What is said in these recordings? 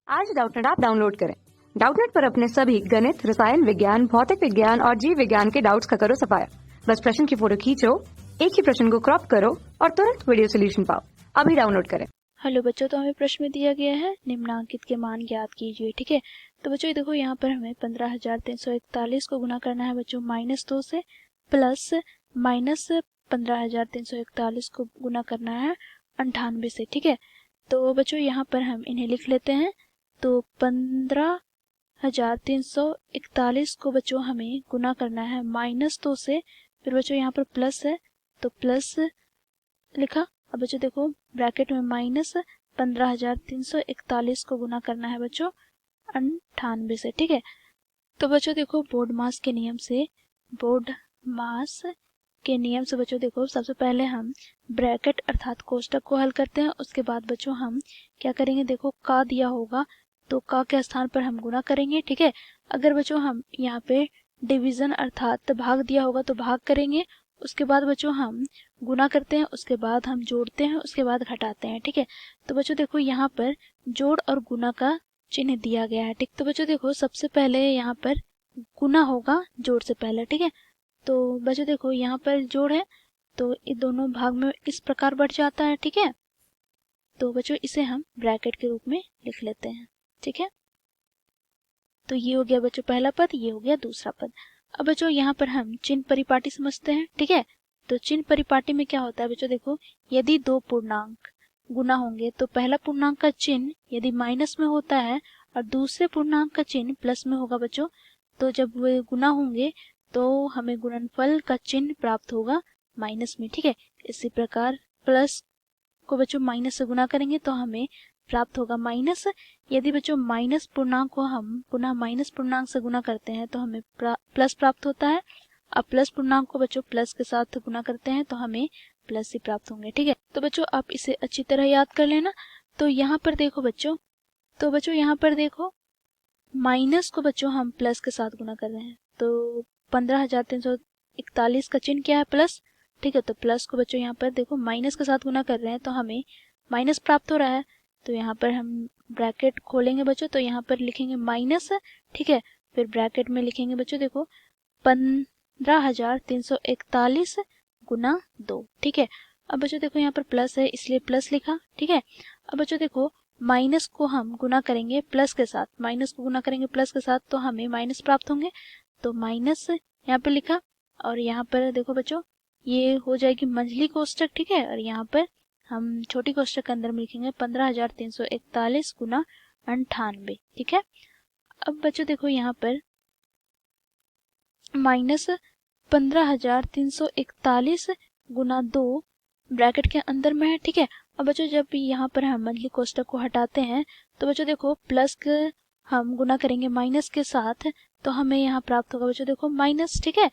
आज Doubtnut app download करें। Doubtnut पर अपने सभी गणित, रसायन विज्ञान, भौतिक विज्ञान और जीव विज्ञान के डाउट्स का करो सफाया। बस प्रश्न की फोटो खींचो, एक ही प्रश्न को क्रॉप करो और तुरंत वीडियो सोल्यूशन पाओ। अभी डाउनलोड करें। हेलो बच्चों, तो हमें प्रश्न में दिया गया है निम्नांकित के मान ज्ञात कीजिए। ठीक है, तो बच्चों ये देखो यहाँ पर हमें 15,341 को गुना करना है बच्चों -2 से, प्लस -15,341 को गुना करना है 98 से। ठीक है, तो बच्चों यहाँ पर हम इन्हें लिख लेते हैं। तो 15,341 को बच्चों हमें गुना करना है -2 से, फिर बच्चों यहाँ पर प्लस है तो प्लस लिखा। अब बच्चों देखो ब्रैकेट में -15,341 को गुना करना है बच्चों 98 से। ठीक है, तो बच्चों देखो बोर्ड मास के नियम से बच्चों देखो सबसे पहले हम ब्रैकेट अर्थात कोष्टक को हल करते हैं। उसके बाद बच्चों हम क्या करेंगे, देखो का दिया होगा तो का के स्थान पर हम गुना करेंगे। ठीक है, अगर बच्चों हम यहाँ पे डिवीजन अर्थात भाग दिया होगा तो भाग करेंगे। उसके बाद बच्चों हम गुना करते हैं, उसके बाद हम जोड़ते हैं, उसके बाद घटाते हैं। ठीक है, तो बच्चों देखो यहाँ पर जोड़ और गुना का चिन्ह दिया गया है। ठीक, तो बच्चों देखो सबसे पहले यहाँ पर गुना होगा जोड़ से पहले। ठीक है, तो बच्चों देखो यहाँ पर जोड़ है तो ये दोनों भाग में इस प्रकार बढ़ जाता है। ठीक है, तो बच्चों इसे हम ब्रैकेट के रूप में लिख लेते हैं। ठीक है, तो ये हो गया बच्चों पहला पद, ये हो गया दूसरा पद। अब बच्चों यहाँ पर हम चिन्ह परिपाटी समझते हैं। ठीक है, तो चिन्ह परिपाटी में क्या होता है बच्चों, देखो यदि दो पूर्णांक गुना होंगे तो पहला पूर्णांक का चिन्ह यदि माइनस में होता है और दूसरे पूर्णांक का चिन्ह प्लस में होगा बच्चों, तो जब वे गुना होंगे तो हमें गुणनफल का चिन्ह प्राप्त होगा माइनस में। ठीक है, इसी प्रकार प्लस को बच्चों माइनस से गुना करेंगे तो हमें प्राप्त होगा माइनस। यदि बच्चों माइनस पूर्णांक को हम पुनः माइनस पूर्णांक से गुना करते हैं तो हमें प्लस प्राप्त होता है। अब प्लस पूर्णांक को बच्चों प्लस के साथ गुना करते हैं तो हमें प्लस ही प्राप्त होंगे। ठीक है, तो बच्चों आप इसे अच्छी तरह याद कर लेना। तो यहाँ पर देखो बच्चों, माइनस को बच्चों हम प्लस के साथ गुना कर रहे हैं तो 15,341 का चिन्ह क्या है, प्लस। ठीक है, तो प्लस को बच्चों यहाँ पर देखो माइनस के साथ गुना कर रहे हैं तो हमें माइनस प्राप्त हो रहा है। तो यहाँ पर हम ब्रैकेट खोलेंगे बच्चों, तो यहाँ पर लिखेंगे माइनस। ठीक है, फिर ब्रैकेट में लिखेंगे बच्चों देखो 15,341 गुना 2। ठीक है, अब बच्चों देखो यहाँ पर प्लस है इसलिए प्लस लिखा। ठीक है, अब बच्चों देखो माइनस को हम गुना करेंगे प्लस के साथ, तो हमें माइनस प्राप्त होंगे तो माइनस यहाँ पर लिखा। और यहाँ पर देखो बच्चों ये हो जाएगी मंझली कोष्टक। ठीक है, और यहाँ पर हम छोटी कोष्टक के अंदर में लिखेंगे 15,341 गुना 98। ठीक है, अब बच्चों देखो यहाँ पर -15,341 गुना 2 ब्रैकेट के अंदर में है। ठीक है, अब बच्चों जब यहाँ पर हम मंझली कोष्टक को हटाते हैं तो बच्चों देखो प्लस के हम गुना करेंगे माइनस के साथ तो हमें यहाँ प्राप्त होगा बच्चों देखो माइनस। ठीक है,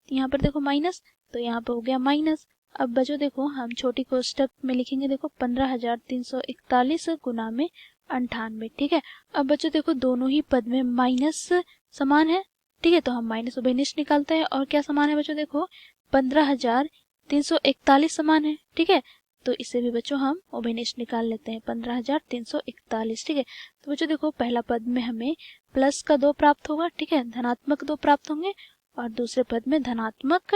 यहाँ पर देखो माइनस, तो यहाँ पर हो गया माइनस। अब बच्चों देखो हम छोटी कोष्टक में लिखेंगे देखो 15,341 गुना में 98। ठीक है, अब बच्चों देखो दोनों ही पद में माइनस समान है। ठीक है, तो हम माइनस उभयनिष्ठ निकालते हैं और क्या समान है बच्चों, देखो 15,341 समान है। ठीक है, तो इसे भी बच्चों हम उभयनिष्ठ निकाल लेते हैं 15,341। ठीक है, तो बच्चों देखो पहला पद में हमें प्लस का 2 प्राप्त होगा। ठीक है, धनात्मक 2 प्राप्त होंगे और दूसरे पद में धनात्मक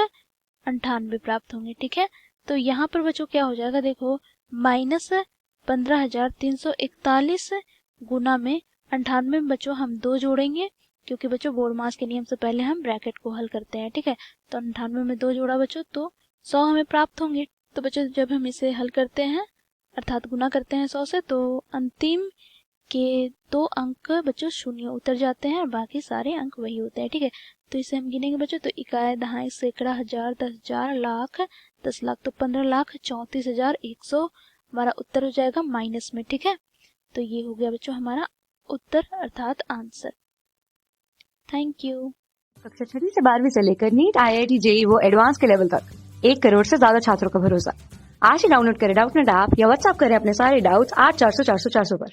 98 प्राप्त होंगे। ठीक है, तो यहाँ पर बच्चों क्या हो जाएगा, देखो -15,341 गुना में 98 में बच्चों हम 2 जोड़ेंगे क्योंकि बच्चों बोर्ड मास के नियम से पहले हम ब्रैकेट को हल करते हैं। ठीक है, तो 98 में 2 जोड़ा बच्चों तो 100 हमें प्राप्त होंगे। तो बच्चों जब हम इसे हल करते हैं अर्थात गुना करते हैं 100 से तो अंतिम के 2 अंक बच्चों शून्य उतर जाते हैं और बाकी सारे अंक वही होते हैं। ठीक है, तो इसे हम गिनेंगे बच्चों, तो इकाई, दहाई, सैकड़ा, हजार, 10,000, लाख, 10 लाख तो 15,34,100 हमारा उत्तर हो जाएगा माइनस में। ठीक है, तो ये हो गया बच्चों हमारा उत्तर अर्थात आंसर। Thank you. कक्षा 6 से 12वीं से लेकर नीट, IIT, JEE वो एडवांस के लेवल तक 1 करोड़ से ज्यादा छात्रों का भरोसा। आज ही डाउनलोड करें डाउटनेट ऐप या व्हाट्सएप करें अपने सारे डाउट्स 8400 400 400 पर।